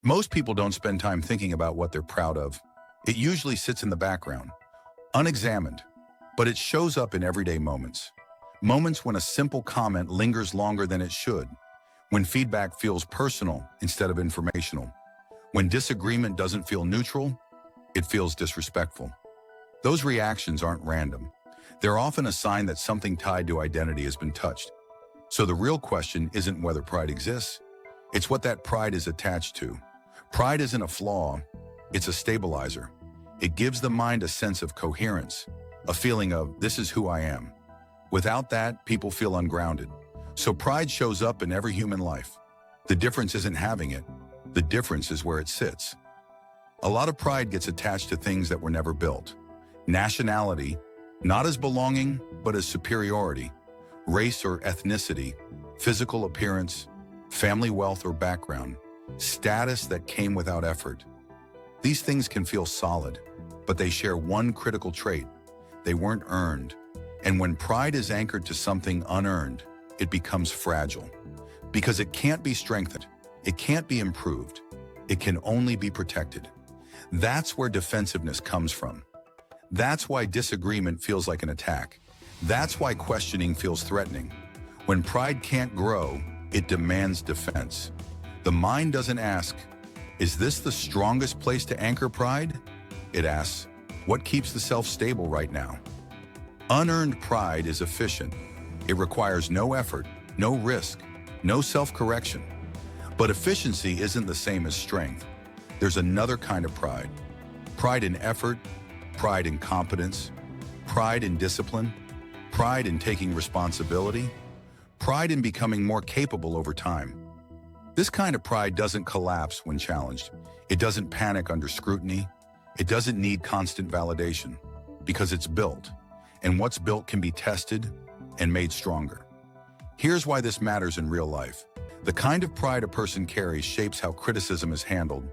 Most people don't spend time thinking about what they're proud of. It usually sits in the background, unexamined, but it shows up in everyday moments. Moments when a simple comment lingers longer than it should, when feedback feels personal instead of informational, when disagreement doesn't feel neutral, it feels disrespectful. Those reactions aren't random. They're often a sign that something tied to identity has been touched. So the real question isn't whether pride exists, it's what that pride is attached to. Pride isn't a flaw, it's a stabilizer. It gives the mind a sense of coherence, a feeling of, this is who I am. Without that, people feel ungrounded. So pride shows up in every human life. The difference isn't having it, the difference is where it sits. A lot of pride gets attached to things that were never built. Nationality, not as belonging, but as superiority. Race or ethnicity, physical appearance, family wealth or background, status that came without effort. These things can feel solid, but they share one critical trait. They weren't earned. And when pride is anchored to something unearned, it becomes fragile. Because it can't be strengthened, it can't be improved, it can only be protected. That's where defensiveness comes from. That's why disagreement feels like an attack. That's why questioning feels threatening. When pride can't grow, it demands defense. The mind doesn't ask, is this the strongest place to anchor pride? It asks, what keeps the self stable right now? Unearned pride is efficient. It requires no effort, no risk, no self-correction. But efficiency isn't the same as strength. There's another kind of pride. Pride in effort, pride in competence, pride in discipline, pride in taking responsibility, pride in becoming more capable over time. This kind of pride doesn't collapse when challenged. It doesn't panic under scrutiny. It doesn't need constant validation because it's built, and what's built can be tested and made stronger. Here's why this matters in real life. The kind of pride a person carries shapes how criticism is handled,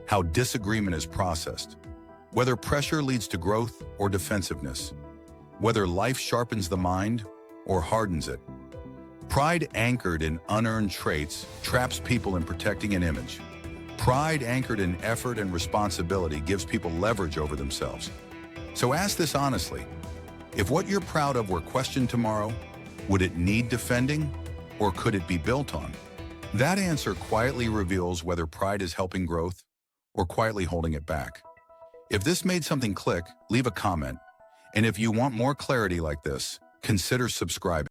how disagreement is processed, whether pressure leads to growth or defensiveness, whether life sharpens the mind or hardens it. Pride anchored in unearned traits traps people in protecting an image. Pride anchored in effort and responsibility gives people leverage over themselves. So ask this honestly. If what you're proud of were questioned tomorrow, would it need defending or could it be built on? That answer quietly reveals whether pride is helping growth or quietly holding it back. If this made something click, leave a comment. And if you want more clarity like this, consider subscribing.